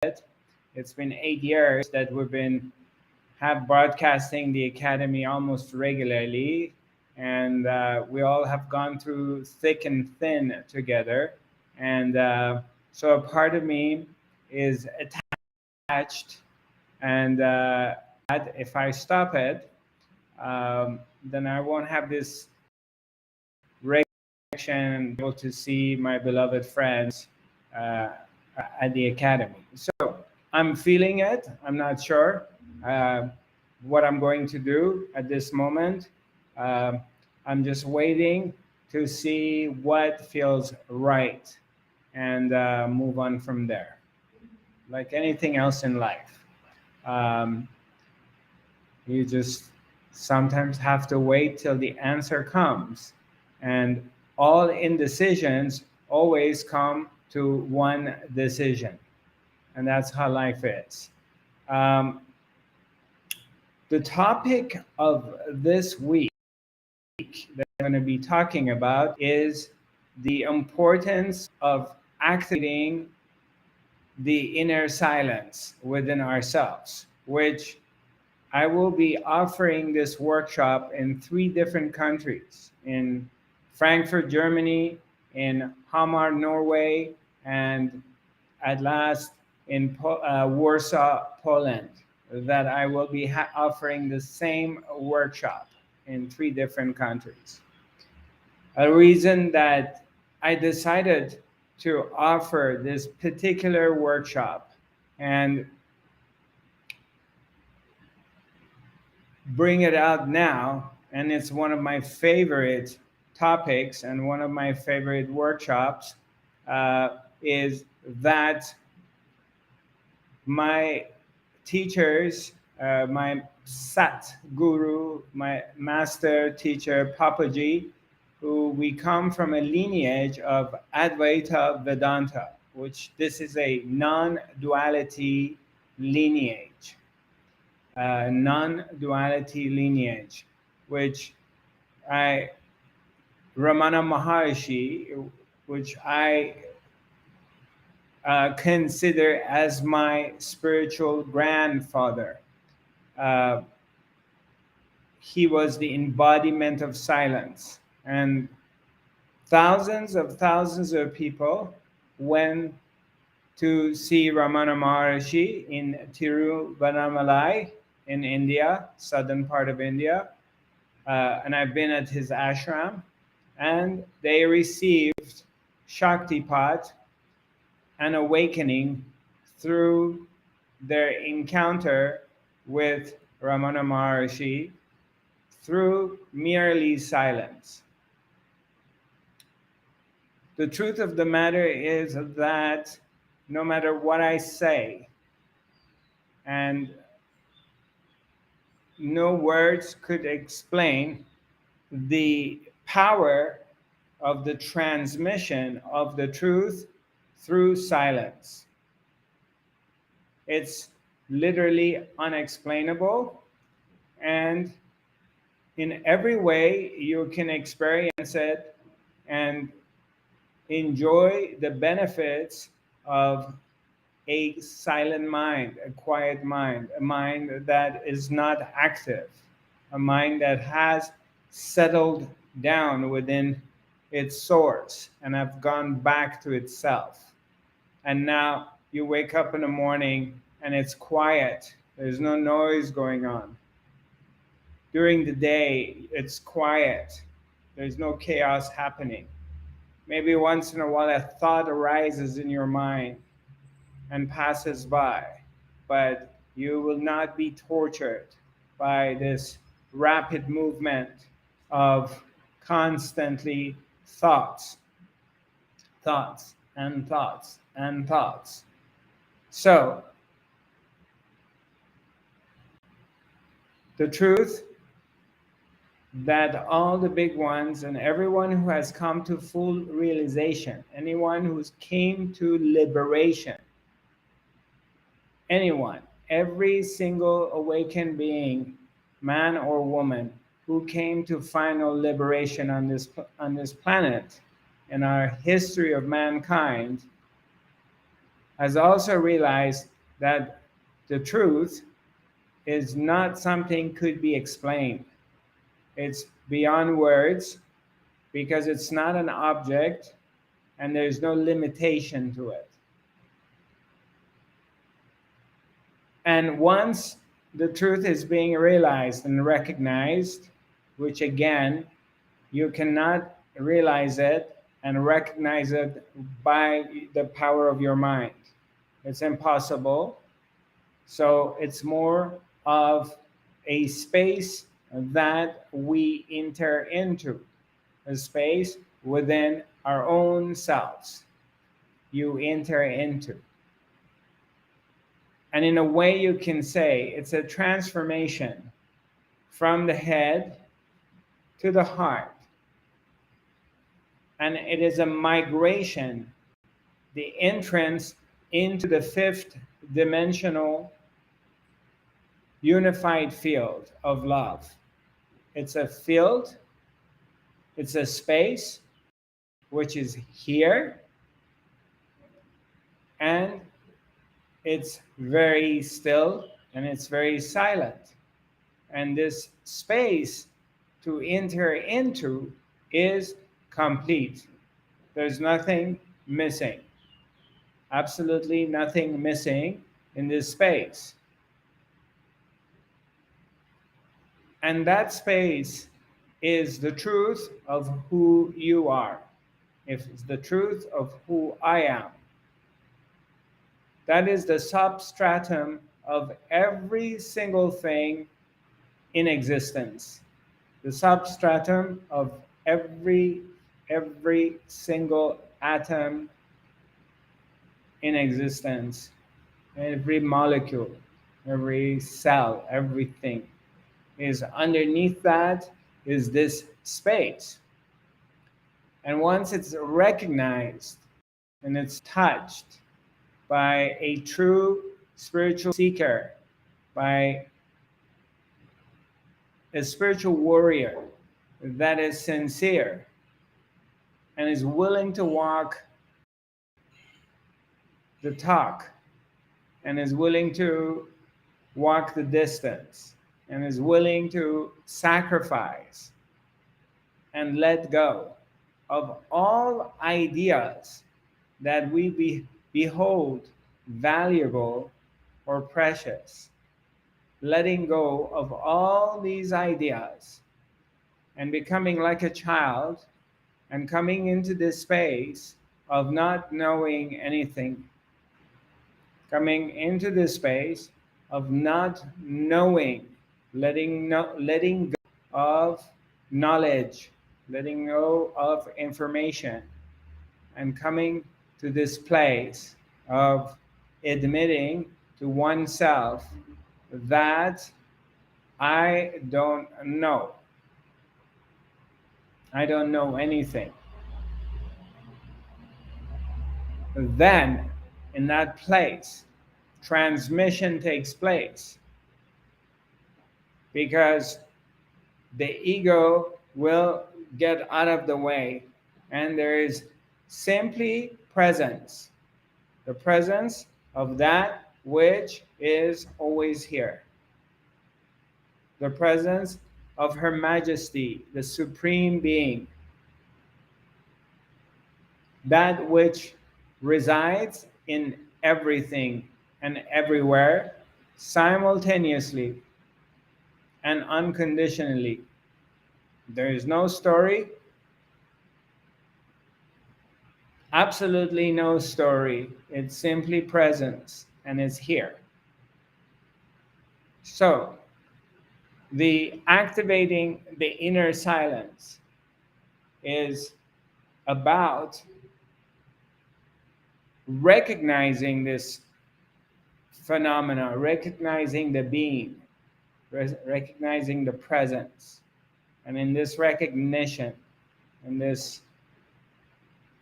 It's been 8 years that we've been have broadcasting the academy almost regularly, and we all have gone through thick and thin together. And so a part of me is attached, and that if I stop it, then I won't have this regulation, able to see my beloved friends uh, at the academy. So I'm feeling it. I'm not sure uh, what I'm going to do at this moment. Uh, I'm just waiting to see what feels right and move on from there. Like anything else in life, um, you just sometimes have to wait till the answer comes. And all indecisions always come to one decision. And that's how life is. Um, the topic of this week that I'm going to be talking about is the importance of activating the inner silence within ourselves, which I will be offering this workshop in 3 different countries: in Frankfurt, Germany, in Hamar, Norway, and at last in Warsaw, Poland. That I will be offering the same workshop in 3 different countries. A reason that I decided to offer this particular workshop and bring it out now, and it's one of my favorite topics and one of my favorite workshops, is that my teachers, my Sat Guru, my master teacher Papaji, who we come from a lineage of Advaita Vedanta, which this is a non-duality lineage. Non-duality lineage, which I Ramana Maharshi, which I consider as my spiritual grandfather. Uh, he was the embodiment of silence, and thousands of people went to see Ramana Maharshi in Tiruvannamalai in India, southern part of India. And I've been at his ashram, and they received Shaktipat and awakening through their encounter with Ramana Maharshi through merely silence. The truth of the matter is that no matter what I say, and no words could explain the power of the transmission of the truth through silence. It's literally unexplainable, and in every way you can experience it and enjoy the benefits of a silent mind, a quiet mind, a mind that is not active, a mind that has settled down within its source and have gone back to itself. And now you wake up in the morning and it's quiet. There's no noise going on. During the day, it's quiet. There's no chaos happening. Maybe once in a while a thought arises in your mind and passes by, but you will not be tortured by this rapid movement of constantly thoughts, thoughts, and thoughts, and thoughts. So, the truth that all the big ones and everyone who has come to full realization, anyone who's came to liberation, anyone, every single awakened being, man or woman, who came to final liberation on this planet in our history of mankind, has also realized that the truth is not something could be explained. It's beyond words because it's not an object and there's no limitation to it. And once the truth is being realized and recognized, which again, you cannot realize it and recognize it by the power of your mind. It's impossible. So it's more of a space that we enter into, a space within our own selves. You enter into. And in a way, you can say it's a transformation from the head to the heart. And it is a migration, the entrance into the fifth dimensional unified field of love. It's a field, it's a space which is here, and it's very still and it's very silent. And this space to enter into is complete. There's nothing missing. Absolutely nothing missing in this space. And that space is the truth of who you are. If it's the truth of who I am. That is the substratum of every single thing in existence. The substratum of every single atom in existence, every molecule, every cell, everything is underneath that is this space. And once it's recognized and it's touched by a true spiritual seeker, by a spiritual warrior that is sincere and is willing to walk the talk and is willing to walk the distance and is willing to sacrifice and let go of all ideas that we behold valuable or precious, letting go of all these ideas and becoming like a child and coming into this space of not knowing anything, coming into this space of not knowing, letting go of knowledge, letting go of information, and coming to this place of admitting to oneself that I don't know. I don't know anything. Then, in that place, transmission takes place because the ego will get out of the way and there is simply presence, the presence of that which is always here, the presence of Her Majesty, the Supreme Being, that which resides in everything and everywhere simultaneously and unconditionally. There is no story, absolutely no story. It's simply presence and it's here. So, the activating the inner silence is about recognizing this phenomena, recognizing the being, recognizing the presence. And in this recognition, in this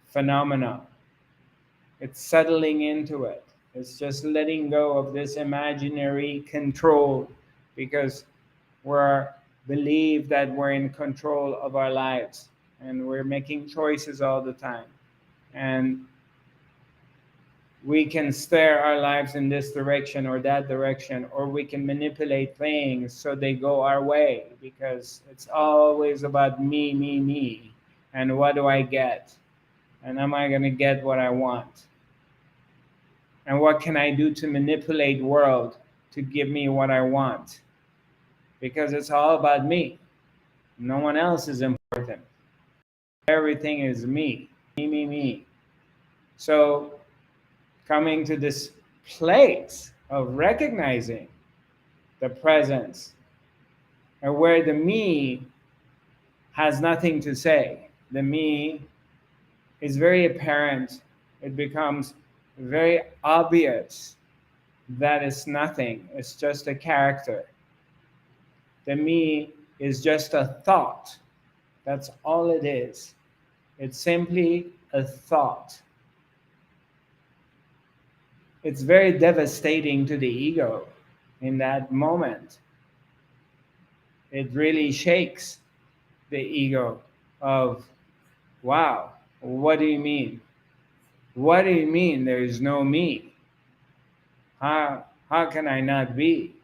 phenomena, it's settling into it. It's just letting go of this imaginary control because we're believe that we're in control of our lives and we're making choices all the time. And We can steer our lives in this direction or that direction, or we can manipulate things so they go our way, because it's always about me, me, me. And what do I get? And am I going to get what I want? And what can I do to manipulate world to give me what I want? Because it's all about me. No one else is important. Everything is me, me, me, me. So coming to this place of recognizing the presence, and where the me has nothing to say. The me is very apparent. It becomes very obvious that it's nothing. It's just a character. The me is just a thought. That's all it is. It's simply a thought. It's very devastating to the ego in that moment. It really shakes the ego of, wow, what do you mean? What do you mean there is no me? How can I not be?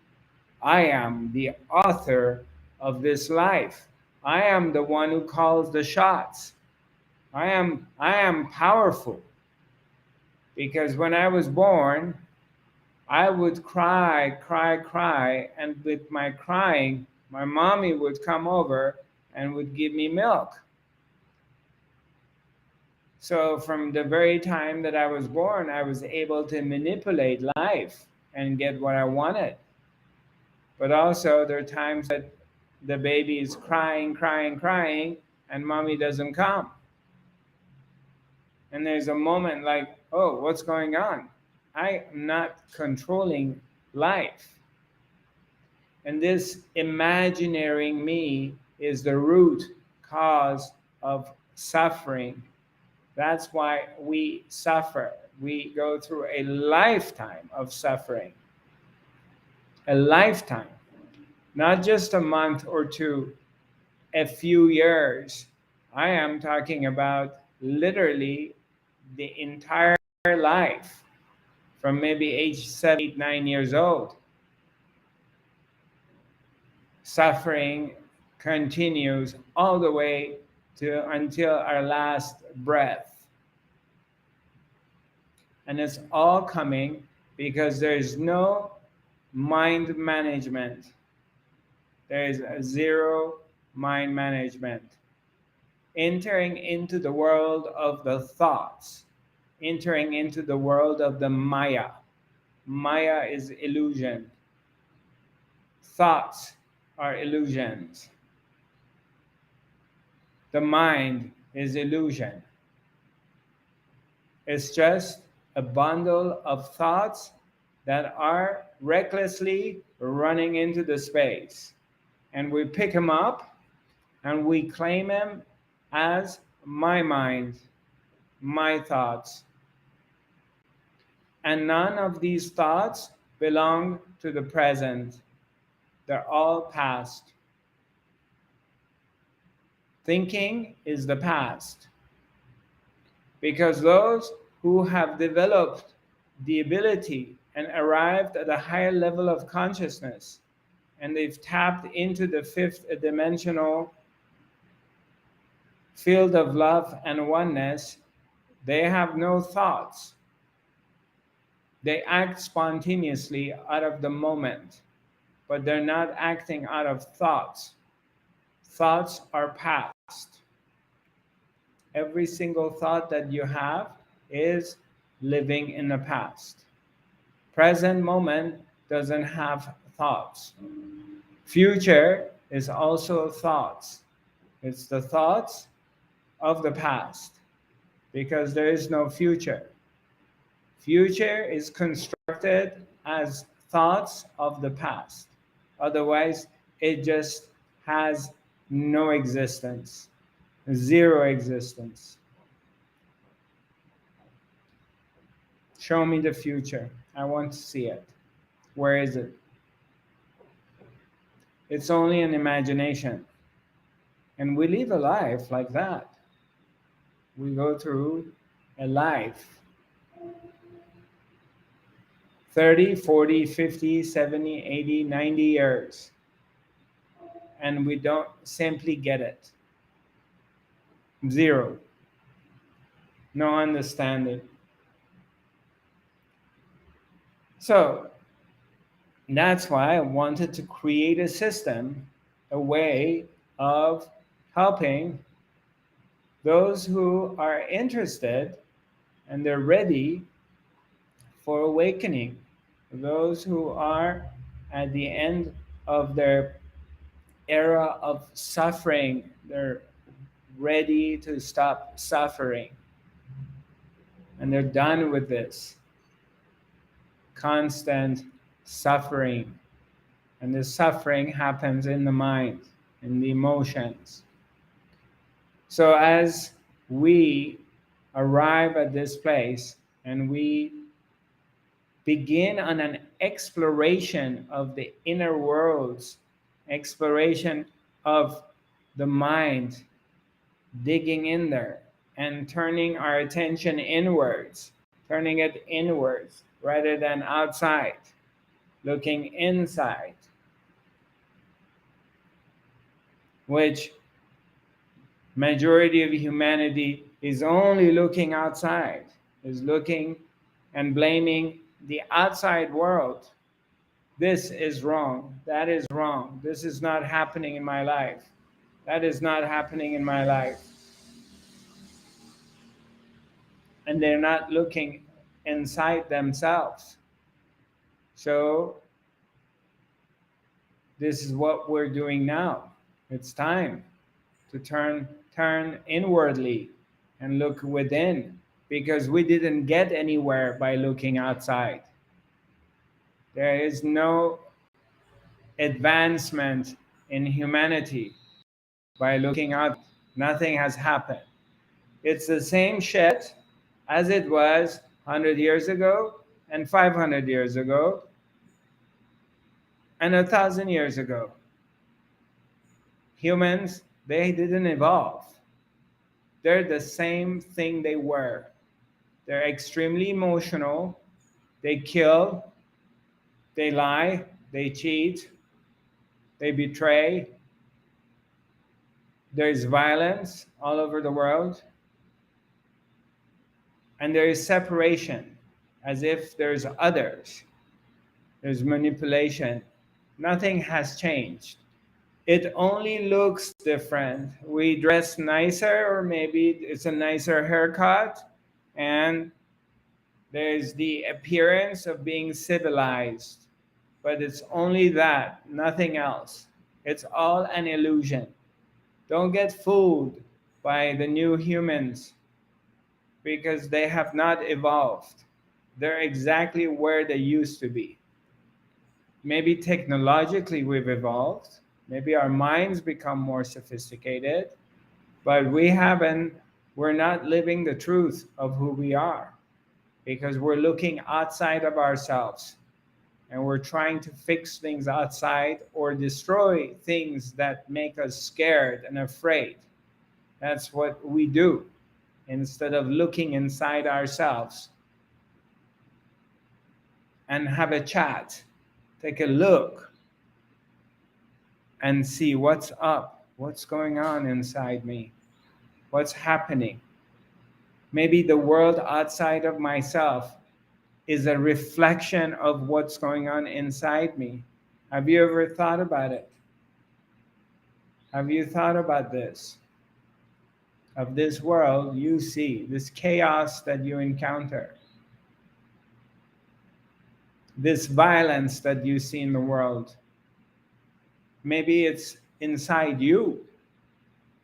I am the author of this life. I am the one who calls the shots. I am powerful, because when I was born, I would cry, cry, cry, and with my crying, my mommy would come over and would give me milk. So from the very time that I was born, I was able to manipulate life and get what I wanted. But also there are times that the baby is crying, crying, crying, and mommy doesn't come. And there's a moment like, oh, what's going on? I am not controlling life. And this imaginary me is the root cause of suffering. That's why we suffer. We go through a lifetime of suffering. A lifetime. Not just a month or two, a few years. I am talking about literally the entire life, from maybe age 7, 8, 9 years old. Suffering continues all the way to until our last breath. And it's all coming because there is no mind management. There is a zero mind management. Entering into the world of the thoughts, entering into the world of the Maya. Maya is illusion. Thoughts are illusions. The mind is illusion. It's just a bundle of thoughts that are recklessly running into the space. And we pick them up and we claim them as my mind, my thoughts. And none of these thoughts belong to the present. They're all past. Thinking is the past. Because those who have developed the ability and arrived at a higher level of consciousness, and they've tapped into the fifth dimensional field of love and oneness, they have no thoughts. They act spontaneously out of the moment, but they're not acting out of thoughts. Thoughts are past. Every single thought that you have is living in the past. Present moment doesn't have thoughts. Future is also thoughts. It's the thoughts of the past, because there is no future. Future is constructed as thoughts of the past. Otherwise, it just has no existence, zero existence. Show me the future. I want to see it. Where is it? It's only an imagination. And we live a life like that. We go through a life 30, 40, 50, 70, 80, 90 years, and we don't simply get it. Zero. No understanding. So that's why I wanted to create a system, a way of helping those who are interested and they're ready for awakening, those who are at the end of their era of suffering, they're ready to stop suffering and they're done with this constant suffering. And the suffering happens in the mind, in the emotions. So as we arrive at this place and we begin on an exploration of the inner worlds, exploration of the mind, digging in there and turning our attention inwards, turning it inwards rather than outside, looking inside, which majority of humanity is only looking outside, is looking and blaming the outside world. This is wrong. That is wrong. This is not happening in my life. That is not happening in my life. And they're not looking inside themselves. So this is what we're doing now. It's time to turn inwardly and look within, because we didn't get anywhere by looking outside. There is no advancement in humanity by looking out. Nothing has happened. It's the same shit as it was 100 years ago and 500 years ago and 1,000 years ago. Humans, they didn't evolve. They're the same thing they were. They're extremely emotional. They kill, they lie, they cheat, they betray. There's violence all over the world. And there is separation, as if there's others. There's manipulation. Nothing has changed. It only looks different. We dress nicer, or maybe it's a nicer haircut, and there's the appearance of being civilized. But it's only that, nothing else. It's all an illusion. Don't get fooled by the new humans, because they have not evolved. They're exactly where they used to be. Maybe technologically we've evolved, maybe our minds become more sophisticated, but we're not living the truth of who we are, because we're looking outside of ourselves and we're trying to fix things outside or destroy things that make us scared and afraid. That's what we do, instead of looking inside ourselves and have a chat, take a look and see what's up, what's going on inside me, what's happening. Maybe the world outside of myself is a reflection of what's going on inside me. Have you ever thought about it? Have you thought about this? Of this world you see, this chaos that you encounter, this violence that you see in the world. Maybe it's inside you.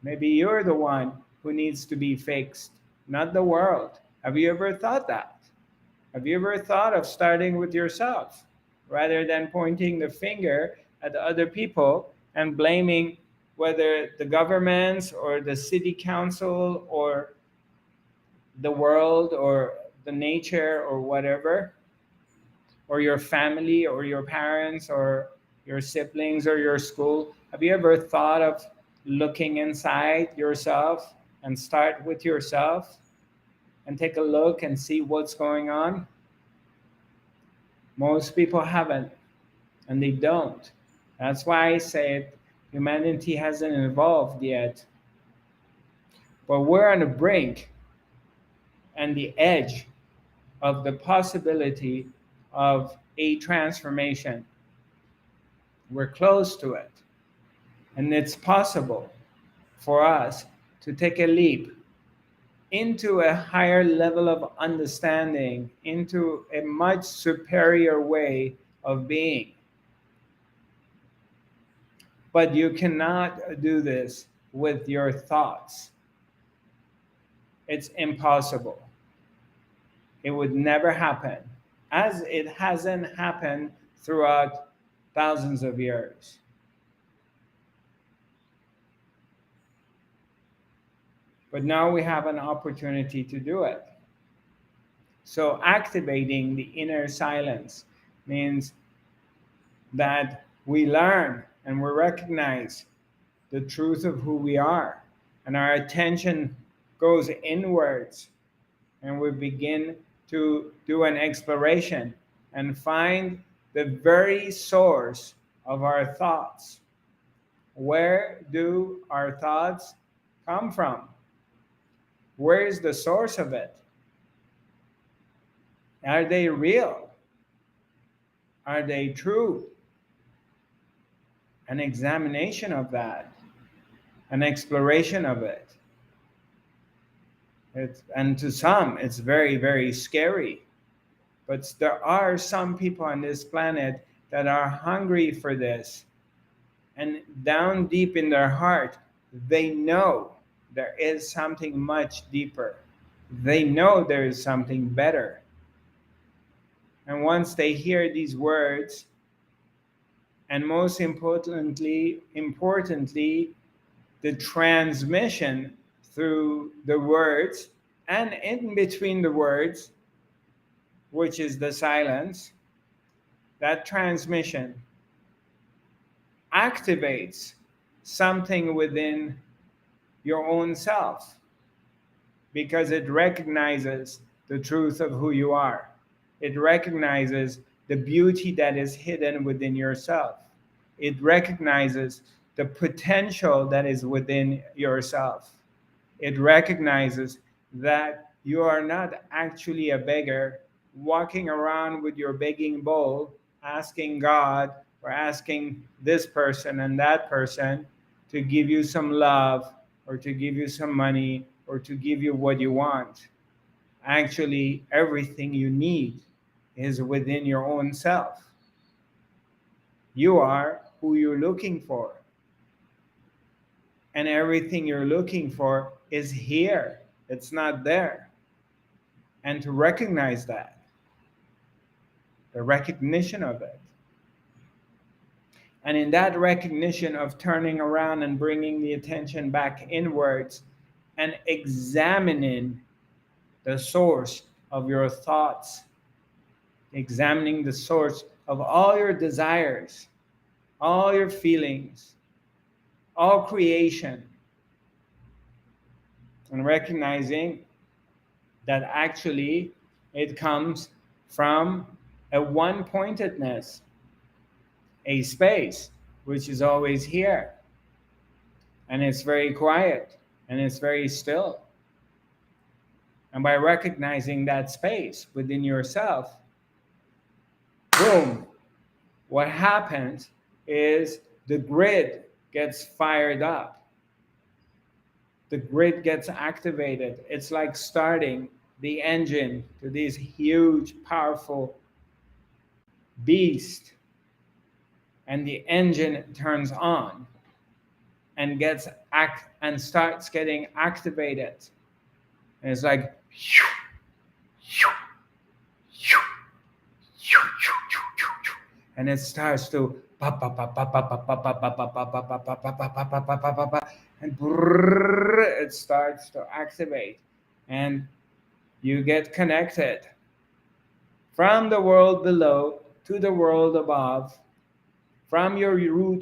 Maybe you're the one who needs to be fixed, not the world. Have you ever thought that? Have you ever thought of starting with yourself rather than pointing the finger at other people and blaming whether the governments or the city council or the world or the nature or whatever, or your family or your parents or your siblings or your school? Have you ever thought of looking inside yourself and start with yourself and take a look and see what's going on? Most people haven't, and they don't. That's why I said humanity hasn't evolved yet. But we're on the brink and the edge of the possibility of a transformation. We're close to it. And it's possible for us to take a leap into a higher level of understanding, into a much superior way of being. But you cannot do this with your thoughts. It's impossible. It would never happen, as it hasn't happened throughout thousands of years. But now we have an opportunity to do it. So activating the inner silence means that we learn and we recognize the truth of who we are, and our attention goes inwards, and we begin to do an exploration and find the very source of our thoughts. Where do our thoughts come from? Where is the source of it? Are they real? Are they true? An examination of that, an exploration of it. And to some, it's very, very scary. But there are some people on this planet that are hungry for this. And down deep in their heart, they know there is something much deeper. They know there is something better. And once they hear these words, and most importantly, the transmission through the words and in between the words, which is the silence, that transmission activates something within your own self, because it recognizes the truth of who you are. It recognizes the beauty that is hidden within yourself. It recognizes the potential that is within yourself. It recognizes that you are not actually a beggar walking around with your begging bowl, asking God or asking this person and that person to give you some love or to give you some money or to give you what you want. Actually, everything you need is within your own self. You are who you're looking for. And everything you're looking for is here. It's not there. And to recognize that, the recognition of it. And in that recognition of turning around and bringing the attention back inwards and examining the source of your thoughts, examining the source of all your desires, all your feelings, all creation, and recognizing that actually it comes from a one-pointedness, a space which is always here, and it's very quiet and it's very still. And by recognizing that space within yourself, boom, what happens is the grid gets fired up. The grid gets activated. It's like starting the engine to this huge, powerful beast. And the engine turns on and starts getting activated. And it's like, and it starts to and it starts to activate, and you get connected from the world below to the world above, from your root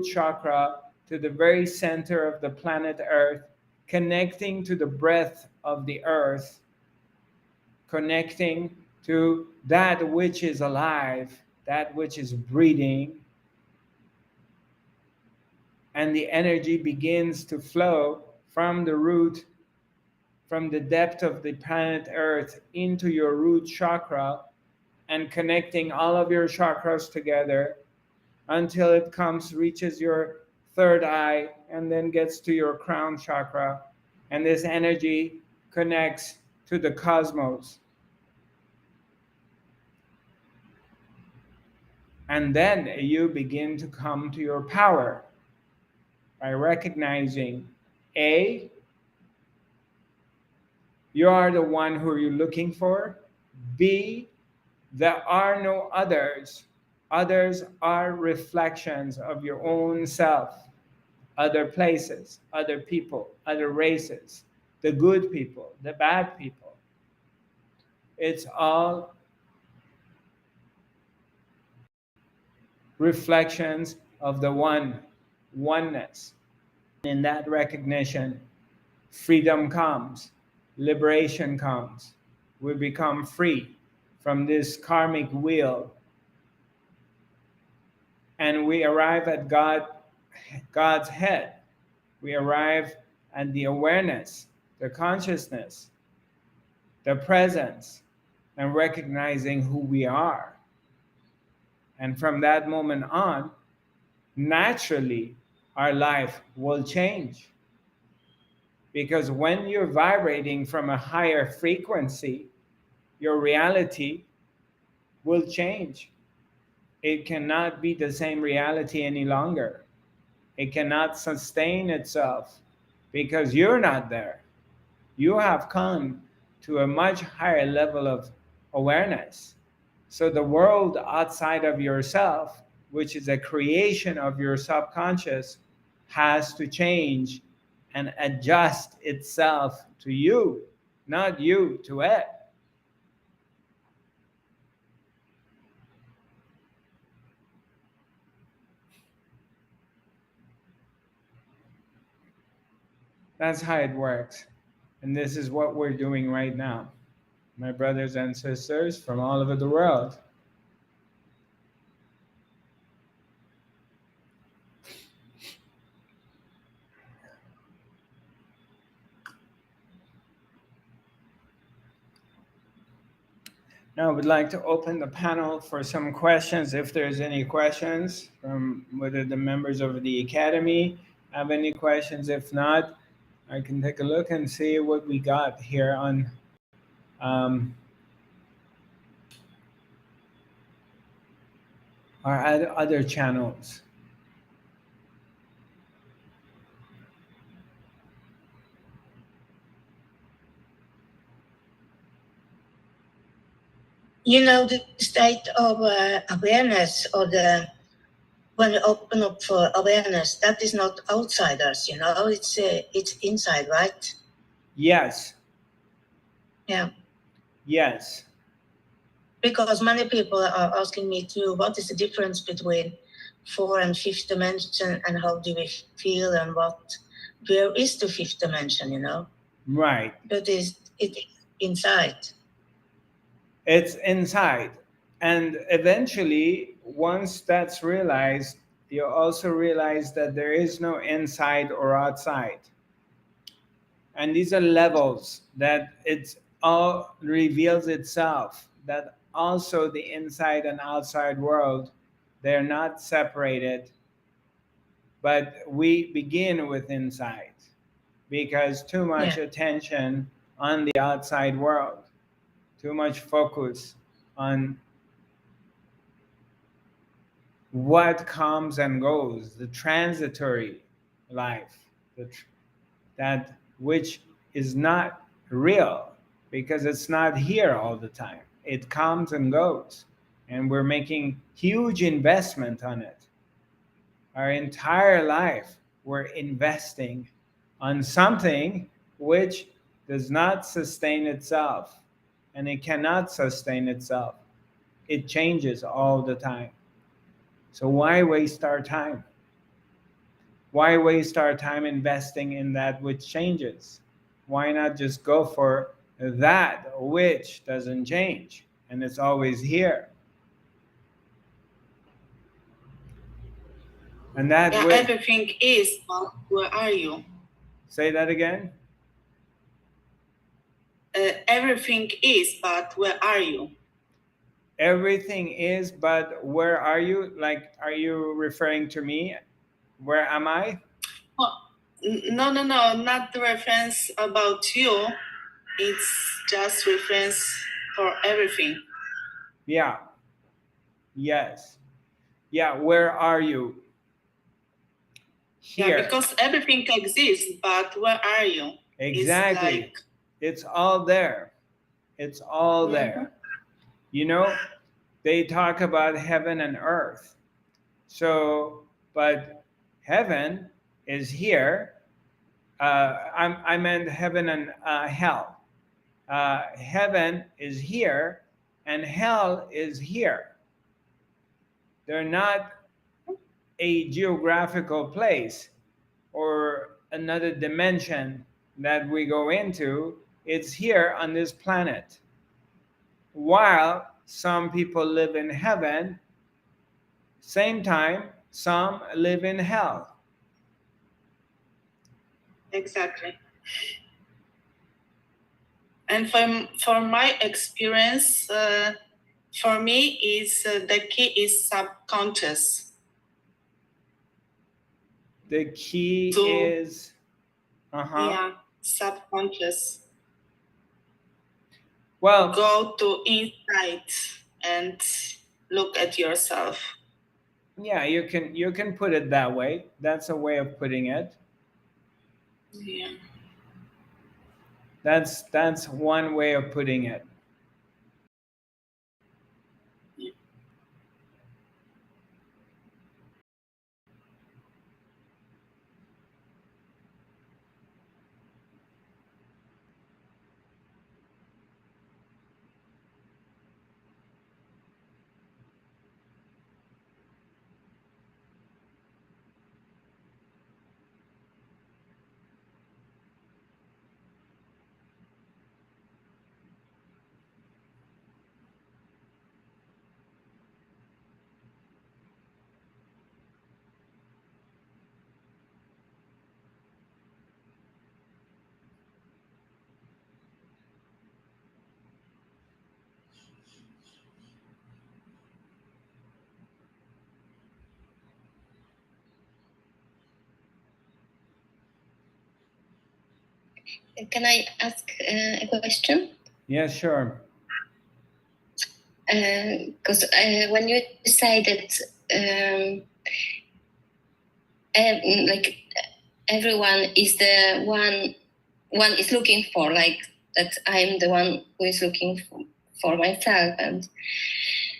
chakra to the very center of the planet Earth, connecting to the breath of the earth, connecting to that which is alive, that which is breathing, and the energy begins to flow from the root, from the depth of the planet Earth into your root chakra, and connecting all of your chakras together until it reaches your third eye, and then gets to your crown chakra. And this energy connects to the cosmos. And then you begin to come to your power by recognizing A, you are the one who you're looking for. B, there are no others. Others are reflections of your own self. Other places, other people, other races, the good people, the bad people. It's all reflections of the oneness. In that recognition, freedom comes, liberation comes. We become free from this karmic wheel, and we arrive at God's head. We arrive at the awareness, the consciousness, the presence, and recognizing who we are. And from that moment on, naturally, our life will change. Because when you're vibrating from a higher frequency, your reality will change. It cannot be the same reality any longer. It cannot sustain itself because you're not there. You have come to a much higher level of awareness. So the world outside of yourself, which is a creation of your subconscious, has to change and adjust itself to you, not you to it. That's how it works. And this is what we're doing right now, my brothers and sisters from all over the world. Now I would like to open the panel for some questions, if there's any questions from whether the members of the Academy have any questions. If not, I can take a look and see what we got here on our other channels. The state of awareness, or when we open up for awareness, that is not outside us, it's inside, right? Yes. Yeah. Yes. Because many people are asking me too, what is the difference between fourth and fifth dimension, and how do we feel, and where is the fifth dimension, Right. But it's inside. It's inside. And eventually, once that's realized, you also realize that there is no inside or outside. And these are levels that it all reveals itself, that also the inside and outside world, they're not separated, but we begin with inside because too much attention on the outside world, too much focus on what comes and goes, the transitory life, that which is not real because it's not here all the time. It comes and goes, and we're making huge investment on it. Our entire life, we're investing on something which does not sustain itself, and it cannot sustain itself. It changes all the time. So why waste our time? Why waste our time investing in that which changes? Why not just go for that which doesn't change and it's always here. And that Yeah, way, everything is, but where are you? say that again. Everything is, but where are you? Everything is, but where are you? Like, are you referring to me? Where am I? Oh, no, not the reference about you. It's just reference for everything. Yeah. Yes. Yeah. Where are you? Here. Yeah, because everything exists, but where are you? Exactly. It's all there. It's all there. You know, they talk about heaven and earth. So, but heaven is here. I meant heaven and hell. Heaven is here, and hell is here. They're not a geographical place or another dimension that we go into. It's here on this planet. While some people live in heaven, same time, some live in hell. Exactly. And for my experience, for me, is the key is subconscious. The key is, yeah, subconscious. Well, go to inside and look at yourself. Yeah, you can put it that way. That's a way of putting it. Yeah. That's one way of putting it. Can I ask a question? Yeah, sure. Because when you say that like everyone is the one is looking for, like that I'm the one who is looking for myself, and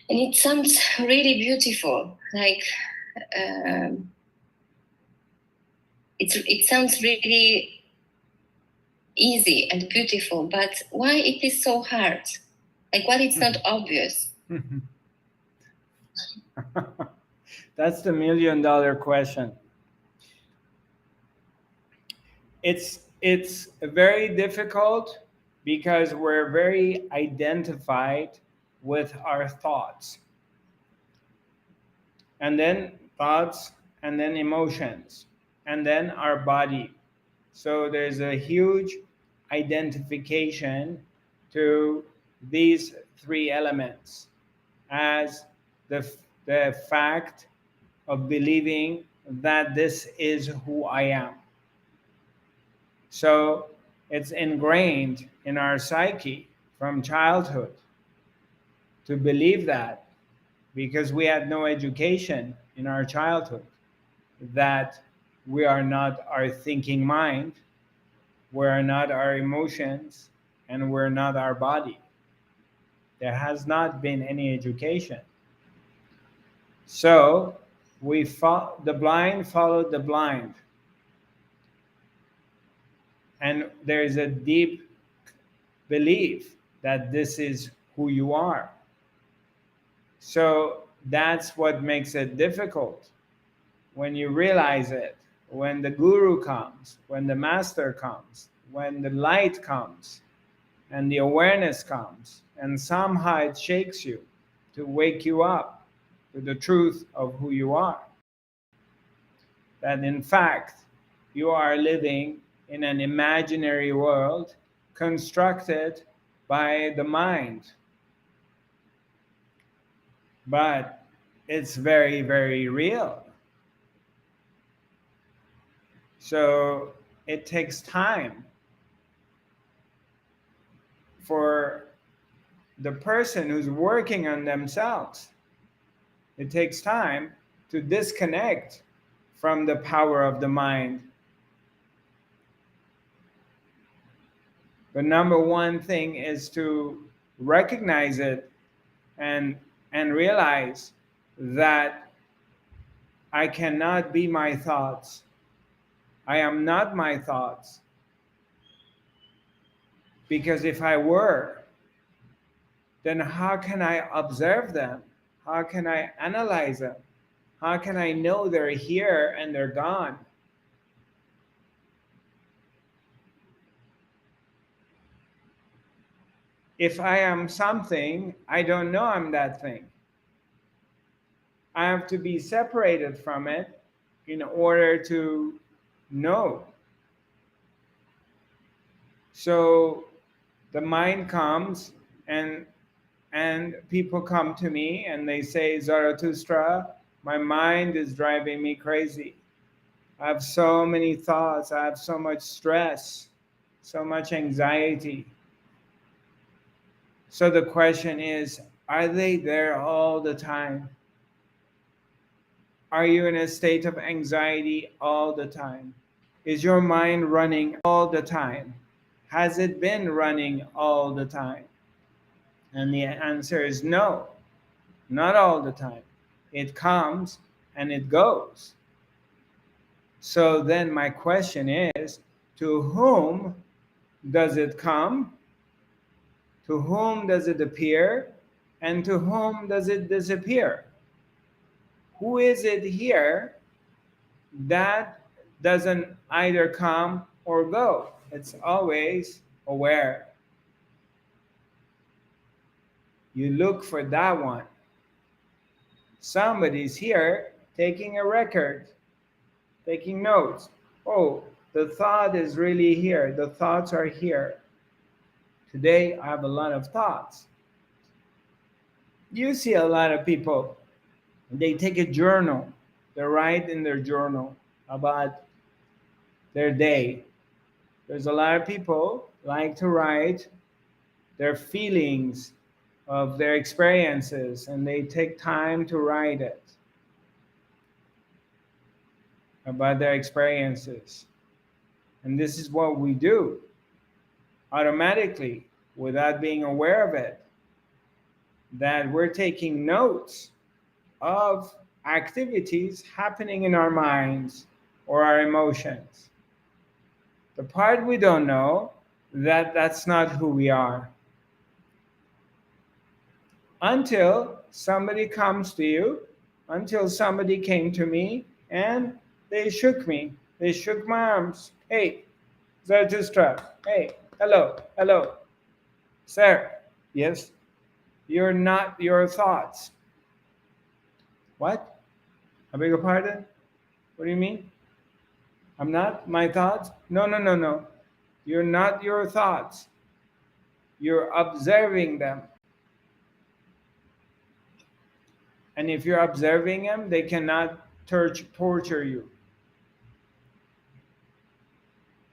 it sounds really beautiful. Like it sounds really easy and beautiful, but why it is so hard? Like, why it's not obvious? That's the $1,000,000 question. It's very difficult because we're very identified with our thoughts. And then thoughts, and then emotions, and then our body. So there's a huge identification to these three elements as the fact of believing that this is who I am. So it's ingrained in our psyche from childhood to believe that, because we had no education in our childhood, that we are not our thinking mind, we are not our emotions, and we're not our body. There has not been any education. So the blind followed the blind. And there's a deep belief that this is who you are. So that's what makes it difficult. When you realize it, when the guru comes, when the master comes, when the light comes, and the awareness comes, and somehow it shakes you to wake you up to the truth of who you are. That in fact, you are living in an imaginary world constructed by the mind. But it's very, very real. So it takes time for the person who's working on themselves. It takes time to disconnect from the power of the mind. The number one thing is to recognize it and realize that I cannot be my thoughts. I am not my thoughts. Because if I were, then how can I observe them? How can I analyze them? How can I know they're here and they're gone? If I am something, I don't know I'm that thing. I have to be separated from it in order to know. So the mind comes and people come to me and they say, Zarathustra, my mind is driving me crazy. I have so many thoughts, I have so much stress, so much anxiety. So the question is, are they there all the time? Are you in a state of anxiety all the time? Is your mind running all the time? Has it been running all the time? And the answer is no, not all the time. It comes and it goes. So then my question is, to whom does it come? To whom does it appear? And to whom does it disappear? Who is it here that doesn't either come or go? It's always aware. You look for that one. Somebody's here taking a record, taking notes. Oh, the thought is really here. The thoughts are here. Today, I have a lot of thoughts. You see a lot of people, they take a journal. They write in their journal about their day. There's a lot of people like to write their feelings of their experiences, and they take time to write it about their experiences. And this is what we do automatically without being aware of it, that we're taking notes of activities happening in our minds or our emotions. The part we don't know, that's not who we are. Until somebody comes to you, until somebody came to me and they shook me. They shook my arms. Hey, Zarathustra. Hey, hello, hello. Sir, yes, you're not your thoughts. What? I beg your pardon? What do you mean? I'm not my thoughts? No, no, no, no. You're not your thoughts. You're observing them. And if you're observing them, they cannot torture you.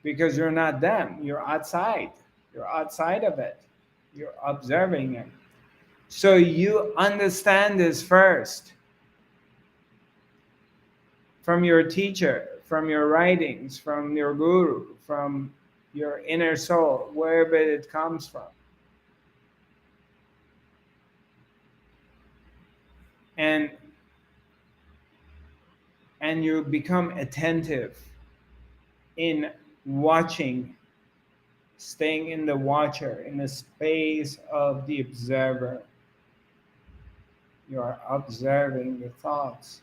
Because you're not them. You're outside. You're outside of it. You're observing it. So you understand this first. From your teacher, from your writings, from your guru, from your inner soul, wherever it comes from. And you become attentive in watching, staying in the watcher, in the space of the observer. You are observing the thoughts.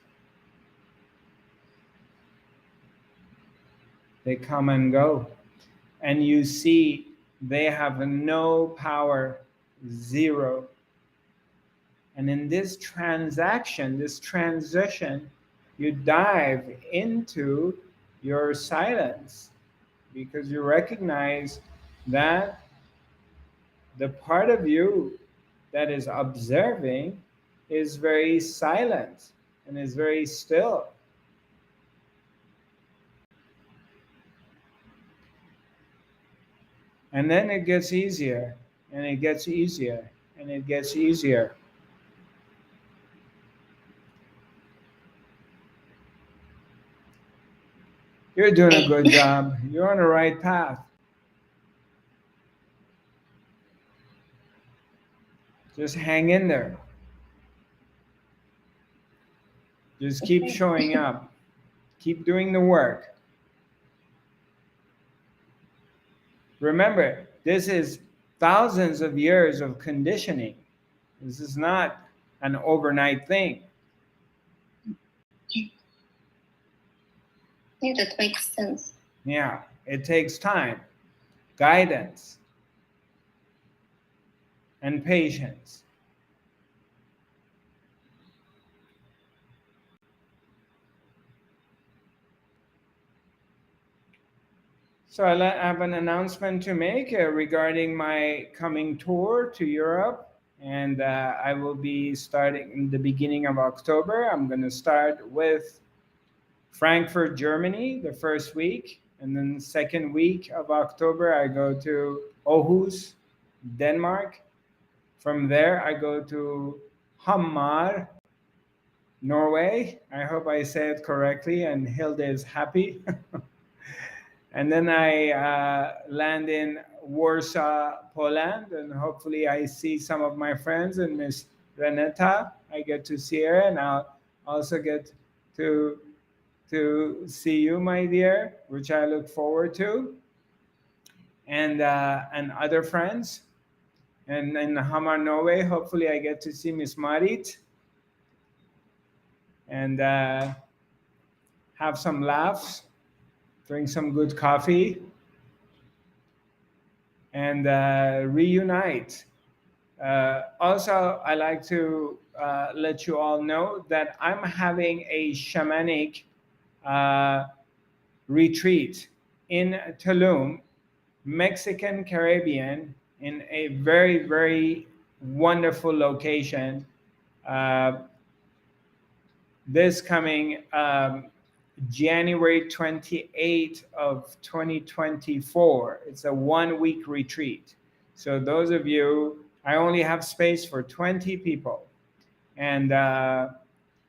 They come and go. And you see they have no power zero. And in this transaction, this transition, you dive into your silence because you recognize that the part of you that is observing is very silent and is very still. And then it gets easier, and it gets easier, and it gets easier. You're doing a good job. You're on the right path. Just hang in there. Just keep showing up. Keep doing the work. Remember, this is thousands of years of conditioning. This is not an overnight thing. Yeah, that makes sense. Yeah, it takes time, guidance, and patience. So I have an announcement to make regarding my coming tour to Europe. And I will be starting in the beginning of October. I'm going to start with Frankfurt, Germany, the first week. And then the second week of October, I go to Aarhus, Denmark. From there, I go to Hamar, Norway. I hope I say it correctly and Hilde is happy. And then I land in Warsaw, Poland, and hopefully I see some of my friends and Miss Renata. I get to see her, and I'll also get to see you, my dear, which I look forward to, and other friends. And in Hamar, Norway, hopefully I get to see Miss Marit and have some laughs, drink some good coffee, and reunite. Also, I like to let you all know that I'm having a shamanic retreat in Tulum, Mexican Caribbean, in a very, very wonderful location. Uh, this coming January 28th of 2024. It's a 1-week retreat. So those of you, I only have space for 20 people. And I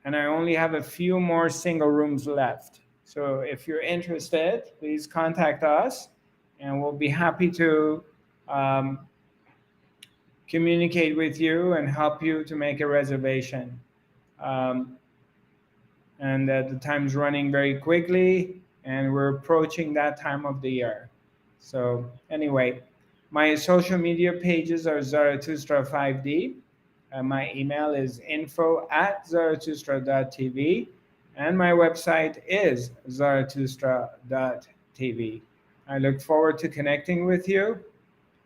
only have a few more single rooms left. So if you're interested, please contact us and we'll be happy to communicate with you and help you to make a reservation. And the time's running very quickly and we're approaching that time of the year. So anyway, my social media pages are Zarathustra 5D. My email is info@zarathustra.tv and my website is zarathustra.tv. I look forward to connecting with you.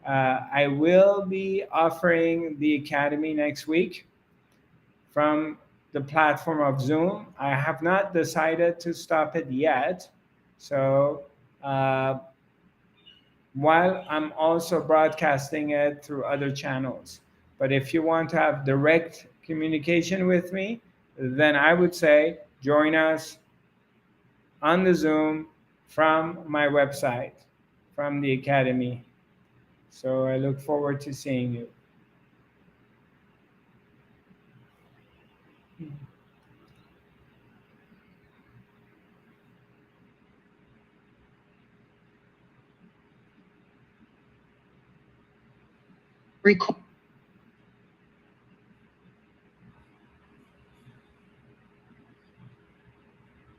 I will be offering the Academy next week from the platform of Zoom. I have not decided to stop it yet. So while I'm also broadcasting it through other channels. But if you want to have direct communication with me, then I would say join us on the Zoom from my website, from the Academy. So I look forward to seeing you. Record.